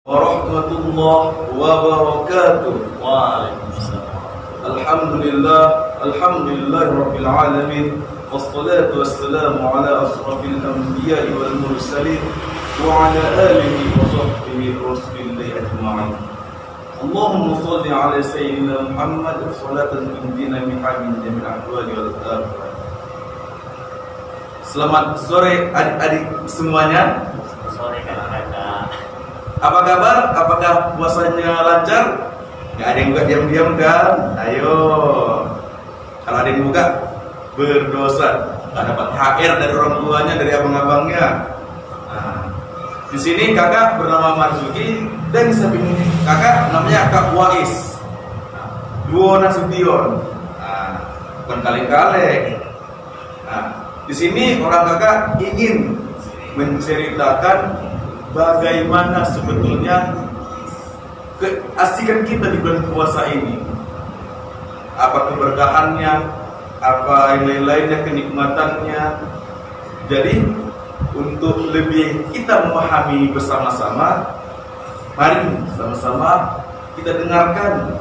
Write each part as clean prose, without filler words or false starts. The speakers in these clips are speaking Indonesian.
warahmatullahi wabarakatuh. Waalaikumsalam. Alhamdulillahi rabbil alamin. Wassalatu wassalamu ala asrafil anbiya'i wal mursalin wa ala alihi wa sahbihi rasulillahi ajma'in. Allahumma shalli ala sayyidina Muhammad salatan tunjina min jami'il ahwali wal afat. Selamat sore adik-adik semuanya. Sore kakak. Apa kabar? Apakah puasanya lancar? Gak ada yang buka diam-diam kan? Ayo. Kalau ada yang buka berdosa, gak dapat THR dari orang tuanya, dari abang-abangnya. Nah, di sini kakak bernama Marzuki dan di samping kakak namanya Kak Wais. Duo Nasution. Nah, bukan kaleng-kaleng. Nah, di sini orang kakak ingin menceritakan bagaimana sebetulnya keasikan kita di bulan puasa ini, apa keberkahannya, apa yang lain-lainnya, kenikmatannya. Jadi untuk lebih kita memahami bersama-sama, mari sama-sama kita dengarkan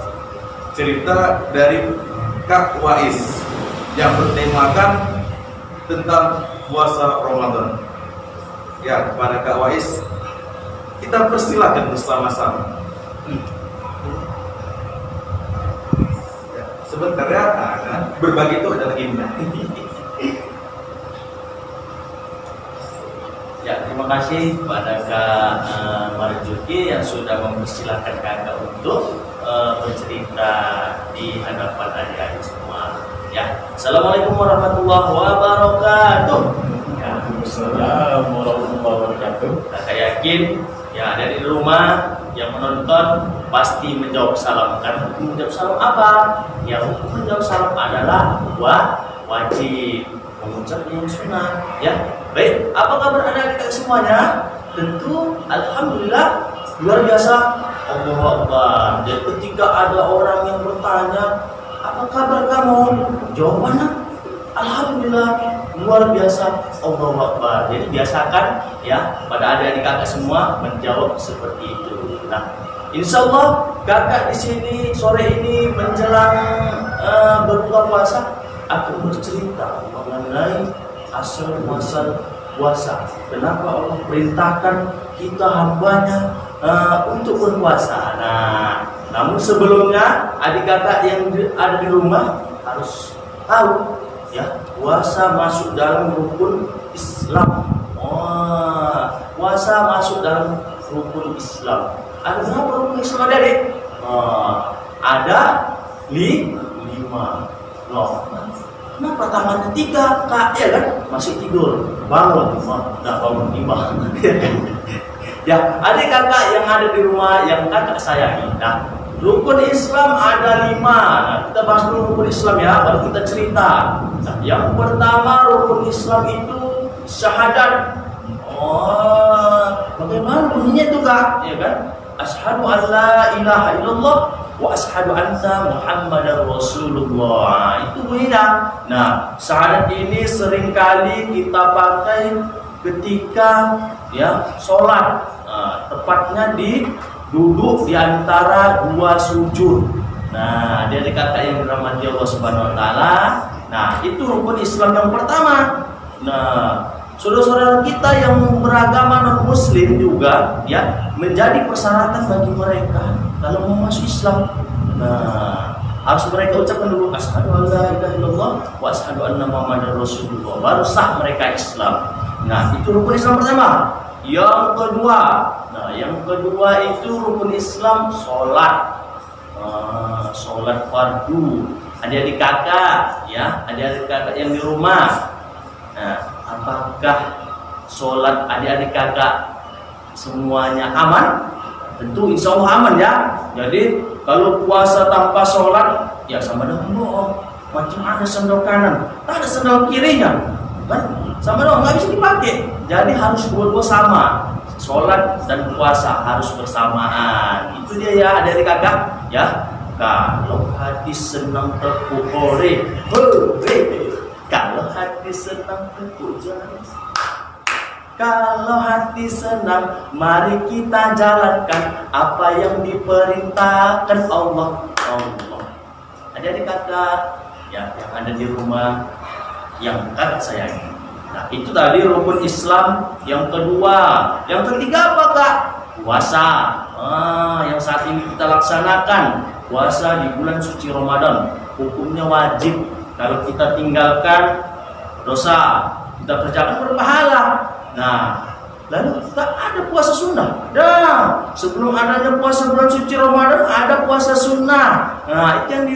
cerita dari Kak Wais yang bertemakan tentang puasa Ramadan. Ya, kepada Kak Wais kita persilakan bersama-sama. Ya, sebentar ya, berbagi itu adalah indah. Ya, terima kasih kepada Kak Marzuki yang sudah mempersilahkan kakak untuk bercerita di hadapan adik-adik semua. Ya, Assalamualaikum warahmatullahi wabarakatuh. Ya, Assalamualaikum warahmatullahi wabarakatuh. Kakak yakin ya dari rumah yang menonton pasti menjawab salam. Kan hukum menjawab salam apa? Ya, hukum menjawab salam adalah wajib, mengucap yang sunnah. Ya, baik. Apa kabar adik-adik semuanya? Tentu alhamdulillah luar biasa. Allahu Akbar. Jadi ketika ada orang yang bertanya, apa kabar kamu? Jawabannya alhamdulillah luar biasa. Allahu Akbar. Jadi biasakan ya pada adik-adik kakak semua menjawab seperti itu. Nah, insya Allah kakak di sini sore ini menjelang berbuka puasa akan bercerita mengenai asal muasal puasa. Kenapa Allah perintahkan kita hambanya untuk berpuasa? Nah, namun sebelumnya adik kakak yang ada di rumah harus tahu ya, puasa masuk dalam rukun Islam. Puasa masuk dalam rukun Islam. Ada berapa rukun Islam adik? Ada 5. Loh, kenapa tangannya 3 kak? Ya kan? Masih tidur. Bangun. Nah, bangun 5. Ya, adik kakak yang ada di rumah yang kakak sayangi. Nah, rukun Islam ada 5. Nah, kita bahas dulu rukun Islam ya, baru kita cerita. Nah, yang pertama rukun Islam itu syahadat. Bagaimana bunyinya itu kak? Ya kan? Asyhadu an la ilaha illallah wa asyhadu anna Muhammadar Rasulullah. Itu bunyinya. Nah, syahadat ini seringkali kita pakai ketika ya sholat. Tepatnya di duduk di antara 2 sujud. Nah, dia kakak yang dirahmati Allah Subhanahu wa taala. Nah, itu rukun Islam yang pertama. Nah, saudara-saudara kita yang beragama non muslim juga ya menjadi persyaratan bagi mereka kalau mau masuk Islam. Nah, harus mereka ucapkan dulu asyhadu an la ilaha illallah wa asyhadu anna Muhammadar Rasulullah, baru sah mereka Islam. Nah, itu rukun Islam pertama. Yang kedua itu rukun Islam sholat. Sholat fardu. Adik-adik kakak ya, adik-adik kakak yang di rumah. Nah, apakah sholat adik-adik kakak semuanya aman? Tentu insya Allah aman ya. Jadi kalau puasa tanpa sholat ya sama dengan bohong. Macam ada sandal kanan, ada sandal kirinya, kan? Sama dong, nggak bisa dipakai. Jadi harus dua-dua sama. Sholat dan puasa harus bersamaan. Itu dia ya adik-adik kakak ya. Kalau hati senang tepuk hore, kalau hati senang tepuk jari. Kalau hati senang, mari kita jalankan apa yang diperintahkan Allah. Adik-adik kakak ya, yang ada di rumah, yang kakak sayangi. Nah, itu tadi rukun Islam yang kedua. Yang ketiga apa kak? Puasa. Yang saat ini kita laksanakan, puasa di bulan suci Ramadan. Hukumnya wajib. Kalau kita tinggalkan, dosa. Kita kerjakan berpahala. Nah, lalu tak ada puasa sunnah. Nah, sebelum adanya puasa bulan suci Ramadan, ada puasa sunnah. Nah, itu yang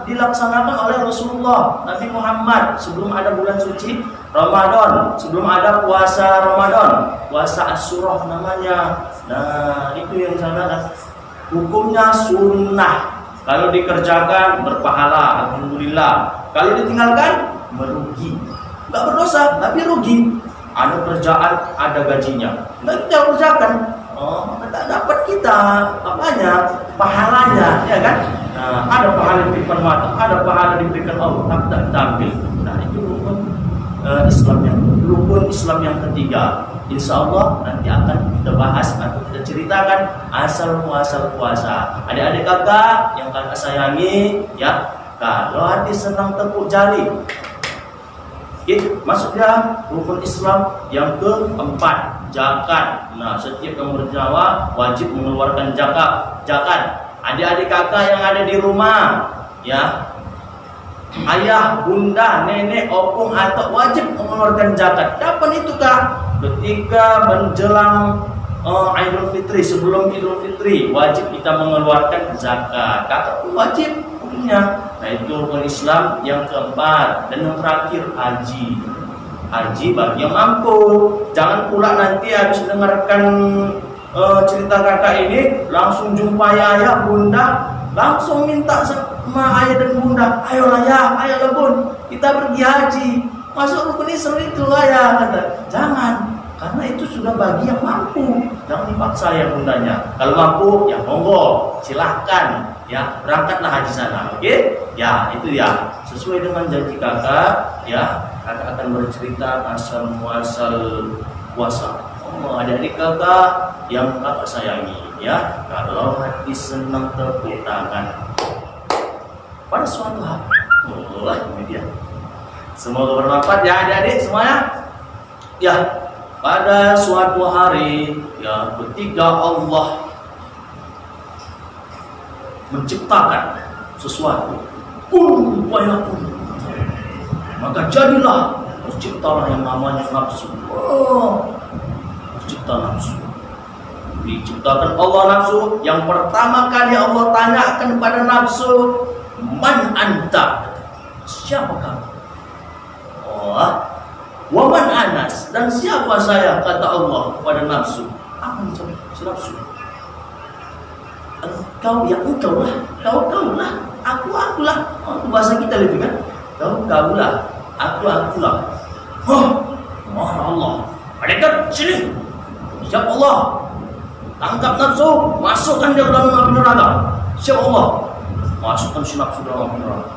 dilaksanakan oleh Rasulullah Nabi Muhammad sebelum ada bulan suci Ramadan, sebelum ada puasa Ramadan, puasa Asyurah namanya. Nah, itu yang dilaksanakan. Hukumnya sunnah. Kalau dikerjakan berpahala, alhamdulillah. Kalau ditinggalkan merugi. Enggak berdosa, tapi rugi. Ada kerjaan, ada gajinya. Nggak kita kerjakan, tak dapat kita apanya, pahalanya, ya kan? Nah, ada pahala diberikan mata, ada pahala diberikan Allah, tapi tak kita ambil. Nah, itu rukun Islam yang ketiga. Insya Allah nanti akan kita bahas atau kita ceritakan asal muasal puasa. Adik-adik kakak yang kakak sayangi, ya, kalau hati senang tepuk jari. Maksudnya rukun Islam yang keempat, zakat. Nah, setiap yang bernyawa wajib mengeluarkan zakat. Adik-adik kakak yang ada di rumah, ya, ayah, bunda, nenek, opung, atau wajib mengeluarkan zakat. Kapan itu kak? Ketika menjelang Idul Fitri, sebelum Idul Fitri wajib kita mengeluarkan zakat. Kakak pun wajib punya. Nah, itu rukun Islam yang keempat. Dan yang terakhir haji. Haji bagi yang mampu. Jangan pula nanti habis dengarkan cerita kakak ini langsung jumpa ayah, bunda, langsung minta sama ayah dan bunda, ayolah ya, ayolah bun, kita pergi haji. Masuk rukun Islam itu ayah, kata. Jangan, karena itu sudah bagi yang mampu. Jangan dipaksa ya bundanya. Kalau mampu, ya monggo, silahkan. Ya, berangkatlah haji sana, oke? Ya, itu ya. Sesuai dengan janji kakak, ya, kakak akan bercerita asal muasal puasa. Adik-adik kakak yang kakak sayangi, ya. Kalau hati senang tepuk tangan. Pada suatu hari, ini dia. Semoga bermanfaat ya adik-adik semuanya. Ya, pada suatu hari, ya, ketika Allah menciptakan sesuatu, kun fayakun, maka jadilah, terciptalah yang namanya nafsu. Tercipta nafsu. Diciptakan Allah nafsu. Yang pertama kali Allah tanyakan pada nafsu, man anta? Siapa kamu? Wa man anas? Dan siapa saya? Kata Allah pada nafsu. Apa si nafsu? Engkau ya engkau lah, kau lah, aku lah. Itu bahasa kita lebih kan? Kau lah, aku lah. Marah Allah. Malaikat sini. Siapa Allah? Tangkap nafsu, masukkan dia ke dalam api neraka. Siapa Allah? Masukkan si nafsu dalam api neraka.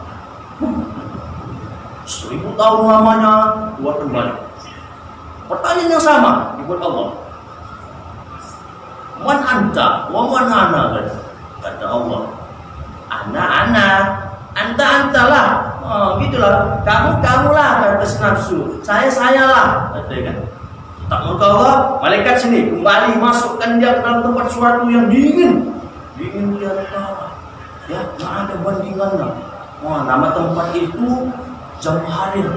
1000 tahun lamanya keluar kembali. Pertanyaan yang sama dibuat Allah. Man anta wa man ana, kata Allah. Ana, anta lah. Gitulah. Kamu lah, kata si nafsu. Saya lah, kata kan. Tak mau Allah, malaikat sini kembali masukkan dia ke dalam tempat suatu yang dingin dia utara. Ya, nggak ada bandingannya. Nama tempat itu Jamharir.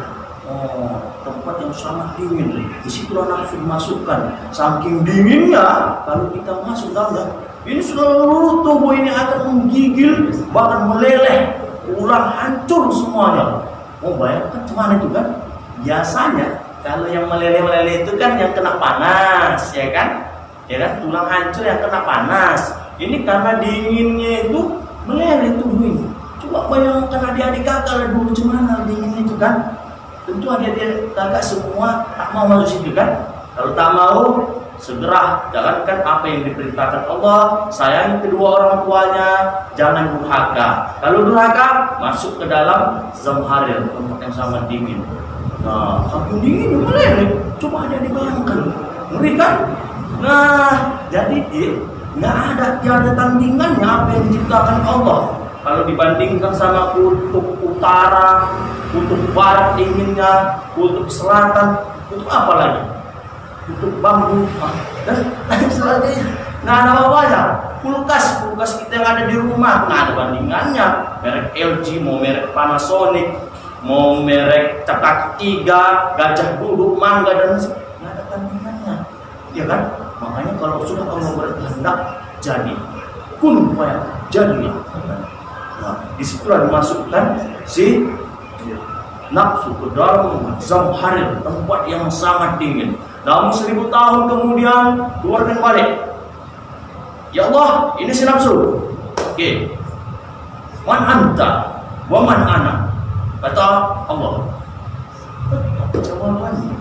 Tempat yang sangat dingin. Disitulah nafsu dimasukkan. Saking dinginnya, kalau kita masuk dalam, ini seluruh tubuh ini akan menggigil, bahkan meleleh, ulang hancur semuanya. Bayangkan cuman itu kan? Biasanya kalau yang meleleh itu kan yang kena panas, ya kan? Ya kan, tulang hancur yang kena panas. Ini karena dinginnya itu meleleh tubuh ini. Coba bayangkan adik-adik kakak dulu gimana dinginnya itu kan? Tentu adik-adik kakak semua tak mau masuk situ kan? Kalau tak mau, segera jalankan apa yang diperintahkan Allah. Sayangi kedua orang tuanya, jangan durhaka. Kalau durhaka, masuk ke dalam Zamharir, tempat yang sangat dingin. Nah, saking dingin meleleh. Coba adik-adik bayangkan. Ngeri kan? Nah, jadi tiada tandingannya apa yang diciptakan Allah. Kalau dibandingkan sama kutub utara, kutub barat dinginnya, kutub selatan, kutub apa lagi? Kutub bambu dan lain sebagainya. Nggak ada apa-apanya. Kulkas kita yang ada di rumah nggak ada bandingannya. Merek LG, mau merek Panasonic, mau merek Cetak 3, Gajah Duduk, Mangga dan nggak ada tandingannya. Ya kan? Makanya kalau sudah Allah berkehendak jadi kun fayakun, jadilah. Nah, disitulah dimasukkan si nafsu ke dalam zamharir, tempat yang sangat dingin. Namun 1000 tahun kemudian keluarkan balik. Ya Allah, ini si nafsu. Oke. Man anta wa man ana. Kata Allah. Jawabannya,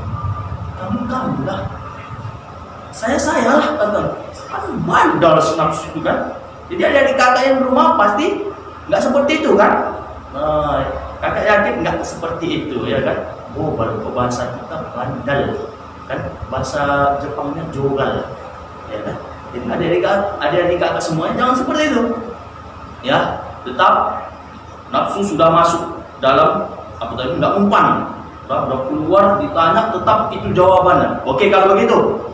kamu lah. Saya lah kata. Kan bandal si nafsu itu kan. Jadi ada kakak yang rumah pasti nggak seperti itu kan? Nah, kakak yakin nggak seperti itu ya kan? Oh, baru ke bahasa kita bandal kan? Bahasa Jepangnya jogal ya kan? Jadi adik-adik kakak semuanya jangan seperti itu ya. Tetap nafsu sudah masuk dalam apa tadi, nggak umpan, udah keluar ditanya tetap itu jawabannya. Oke, kalau begitu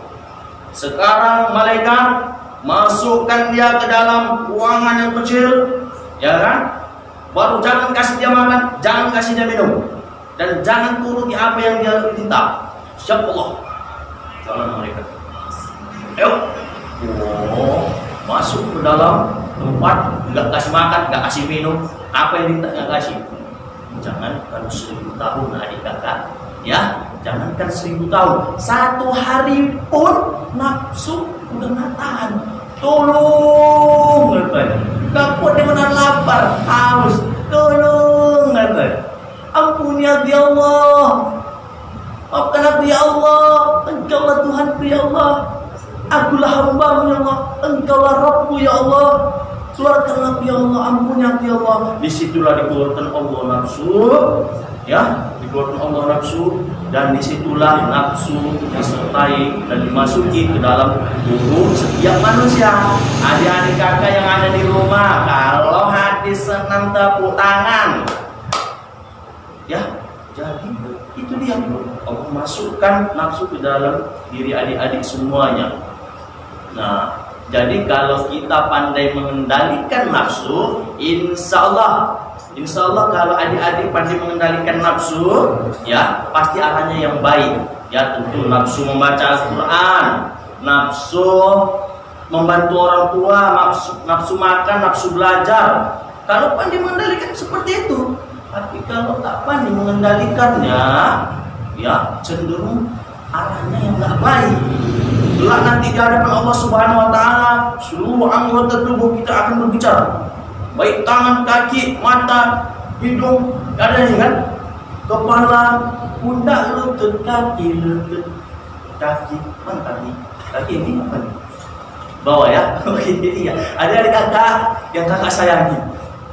sekarang malaikat masukkan dia ke dalam ruangan yang kecil, ya kan? Baru jangan kasih dia makan, jangan kasih dia minum, dan jangan turuti apa yang dia minta. Siap Allah. Jalan mereka. Ayo. Oh, masuk ke dalam tempat, nggak kasih makan, nggak kasih minum, apa yang minta nggak kasih. Jangan kalau 1000 tahun adik kakak, ya, jangankan 1000 tahun, 1 hari pun nafsu udah nggak tahan. Tolong, nggak kuat dengan lapar, haus. Tolong, ampuni aku ya Allah, maafkan aku ya Allah, Engkaulah Tuhanku ya Allah, akulah hamba-Mu ya Allah, Engkaulah Rabbku ya Allah, keluarkanlah aku ya Allah, ampuni aku ya Allah. Disitulah dikeluarkan Allah nafsu, ya, dikeluarkan Allah nafsu, dan disitulah nafsu disertai dan dimasuki ke dalam tubuh setiap manusia. Adik-adik kakak yang ada di rumah, kalau hati senang tepuk tangan, ya, jadi itu dia, Allah masukkan nafsu ke dalam diri adik-adik semuanya. Nah, jadi kalau kita pandai mengendalikan nafsu, insya Allah kalau adik-adik pandai mengendalikan nafsu, ya pasti arahnya yang baik. Ya tentu nafsu membaca Al-Quran, nafsu membantu orang tua, nafsu makan, nafsu belajar. Kalau pandai mengendalikan seperti itu. Tapi kalau tak pandai mengendalikannya, ya cenderung arahnya yang nggak baik. Kelak nanti di hadapan Allah Subhanahu Wa Taala, seluruh anggota tubuh kita akan berbicara. Baik tangan, kaki, mata, hidung, ada kan? Kepala, pundak, lutut, kaki, kaki, mana kaki? Kaki ini apa nih? Bawah ya? Oke, iya. Ada kakak yang kakak sayangi,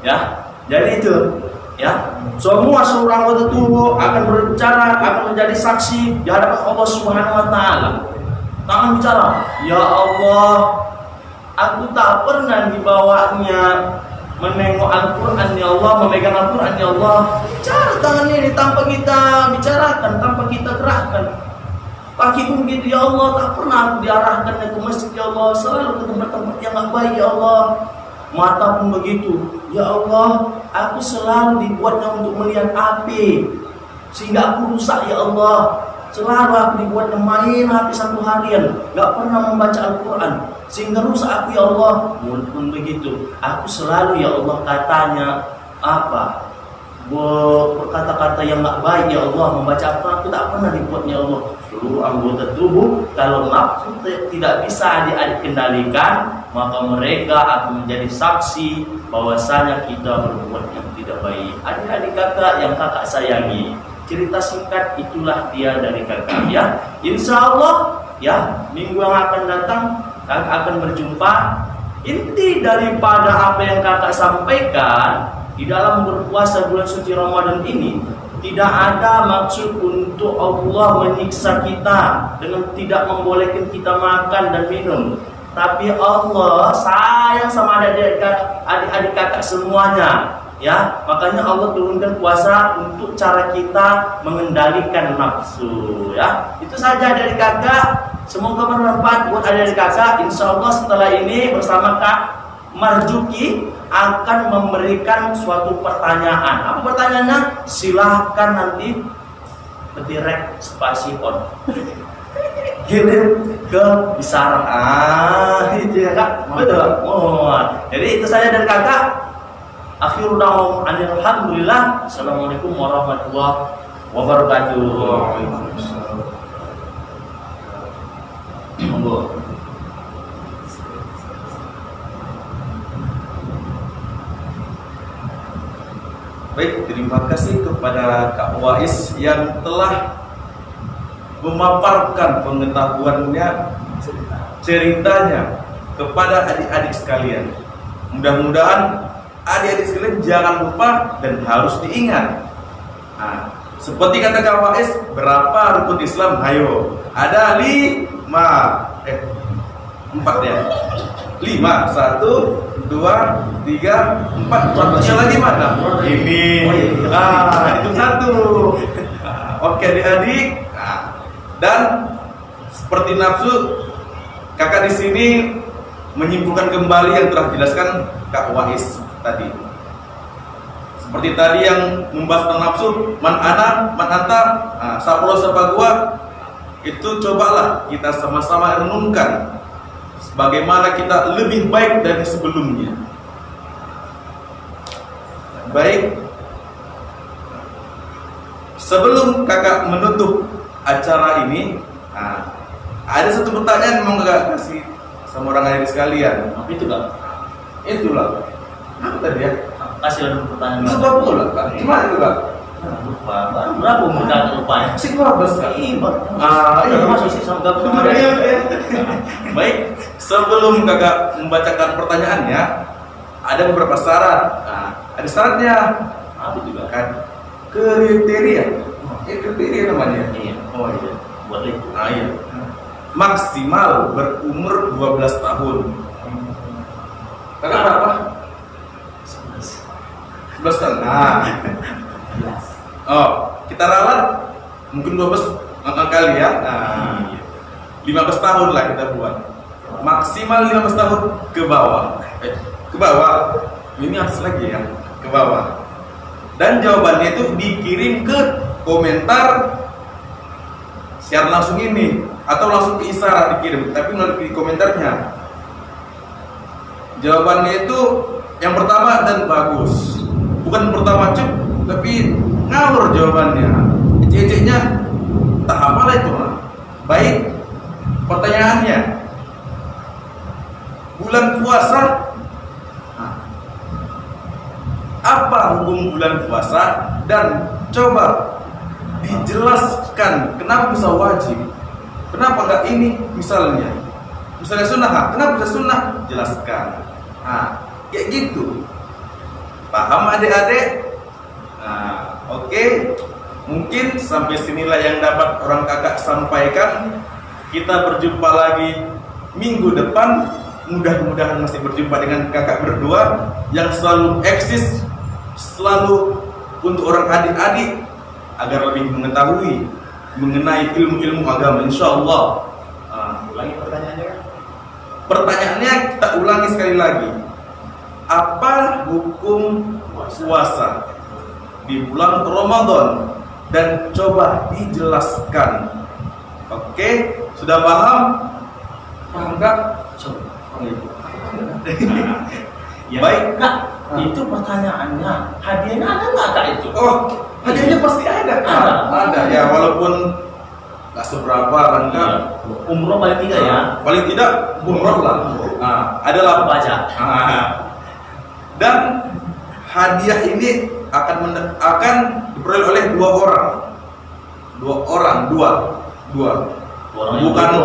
ya. Jadi itu, ya. Semua seluruh anggota tubuh akan berbicara, akan menjadi saksi di hadapan Allah Subhanahu Wa Taala. Tangan bicara, ya Allah, aku tak pernah dibawanya menengok Al-Quran ya Allah, memegang Al-Quran ya Allah. Bicara tangan ini tanpa kita bicarakan, tanpa kita gerakkan. Kaki pun begitu ya Allah, tak pernah aku diarahkan ke masjid ya Allah, selalu ke tempat-tempat yang gak baik ya Allah. Mata pun begitu, ya Allah, aku selalu dibuatnya untuk melihat api, sehingga aku rusak ya Allah. Selalu aku dibuat main HP 1 harian, gak pernah membaca Al-Quran, sehingga rusak aku ya Allah. Mulut pun begitu, aku selalu ya Allah katanya apa, berkata-kata yang gak baik ya Allah, membaca Al-Quran aku tak pernah dibuatnya ya Allah. Seluruh anggota tubuh, kalau nafsu tidak bisa adik-adik kendalikan, maka mereka akan menjadi saksi bahwasanya kita berbuat yang tidak baik. Adik-adik kakak yang kakak sayangi, cerita singkat itulah dia dari kakak ya. Insya Allah ya, minggu yang akan datang kakak akan berjumpa. Inti daripada apa yang kakak sampaikan di dalam berpuasa bulan suci Ramadan ini, tidak ada maksud untuk Allah menyiksa kita dengan tidak membolehkan kita makan dan minum. Tapi Allah sayang sama adik-adik kakak semuanya, ya. Makanya Allah turunkan puasa untuk cara kita mengendalikan nafsu, ya. Itu saja adik kakak. Semoga bermanfaat buat adik kakak. Insya Allah setelah ini bersama Kak Marjuki akan memberikan suatu pertanyaan. Apa pertanyaannya? Silahkan nanti ketirek spasi on. Kirim ke Isara. Itu ya Kak. Betul. Oh. Jadi itu saja dari kakak. Akhirul da'wahum alhamdulillah. Assalamualaikum warahmatullahi wabarakatuh. Monggo. Baik, terima kasih kepada Kak Wais yang telah memaparkan pengetahuannya, ceritanya kepada adik-adik sekalian. Mudah-mudahan adik-adik sekalian jangan lupa dan harus diingat. Nah, seperti kata Kak Wais, berapa rukun Islam? Ayo, ada 4 ya. 5, 1, 2, 3, 4. Contohnya lagi mana? Ini. Itu 1. Oke adik-adik. Dan seperti nafsu, kakak di sini menyimpulkan kembali yang telah dijelaskan Kak Wais tadi. Seperti tadi yang membahas tentang nafsu, man ana, man anta, sapro sapa gua, itu cobalah kita sama-sama renungkan bagaimana kita lebih baik dari sebelumnya. Baik. Sebelum kakak menutup acara ini, ada satu pertanyaan yang mau kakak kasih sama orang adik sekalian. Apa itu Kak? Itulah. Apa tadi ya? Kasih ada pertanyaan. Lupa pula Kak. Gimana itu Kak? Lupa. Berapa umur kakak lupanya? Masih 12 Kak. Iya. Masih sih sama gabung. Baik, sebelum kakak membacakan pertanyaannya, ada beberapa syarat. Ada syaratnya. Apa itu Kak? Kan kriteria. Kriteria namanya. Iya. Oh iya. Buat itu. Iya. Maksimal berumur 12 tahun. Kakak berapa? 11 tahun. Oh, kita ralat mungkin 12 kali ya. 15 tahun lah kita buat. Maksimal 15 tahun ke bawah. Ke bawah. Ini harus lagi ya, ke bawah. Dan jawabannya itu dikirim ke komentar secara langsung ini atau langsung ke Isara dikirim, tapi melalui komentarnya. Jawabannya itu yang pertama dan bagus. Bukan pertama cep, tapi ngawur jawabannya. Ejek-ejeknya tak apalah itu. Baik, pertanyaannya, bulan puasa, apa hukum bulan puasa, dan coba dijelaskan kenapa bisa wajib, kenapa enggak ini misalnya sunnah, kenapa bisa sunnah, jelaskan. Kayak gitu. Paham adik-adik? Oke. Mungkin sampai sinilah yang dapat orang kakak sampaikan. Kita berjumpa lagi minggu depan. Mudah-mudahan masih berjumpa dengan kakak berdua yang selalu eksis, selalu untuk orang adik-adik agar lebih mengetahui mengenai ilmu-ilmu agama, insyaallah. Ulangi pertanyaannya kan? Pertanyaannya kita ulangi sekali lagi. Apa hukum puasa di bulan Ramadan, dan coba dijelaskan. Oke, sudah paham? Paham enggak? Ya. Baik Kak, itu pertanyaannya. Hadiahnya ada nggak Kak itu? Oh, hadiahnya pasti ada Kak. Ada ya, walaupun nggak seberapa kan Kak. Umroh paling tidak ya? Paling tidak umroh lah. Adalah Apa aja? Dan hadiah ini akan diperoleh oleh dua orang.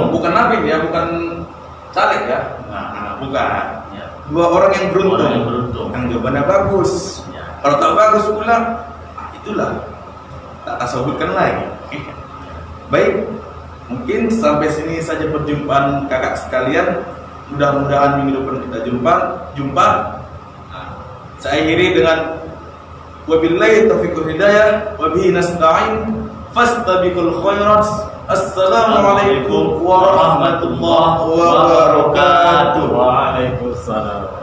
Bukan nabi ya, bukan caleg ya. Bukan. Ya. Dua orang yang beruntung. Orang yang beruntung. Yang jawabannya bagus. Ya. Kalau tak bagus pula, itulah. tak sebutkan lagi. Baik, mungkin sampai sini saja perjumpaan kakak sekalian. Mudah-mudahan minggu depan kita jumpa. Nah, saya akhiri dengan wabillahi taufiqul hidayah wa bihi nasta'in fastabiqul khairat. Assalamualaikum warahmatullahi wabarakatuh. Waalaikumsalam.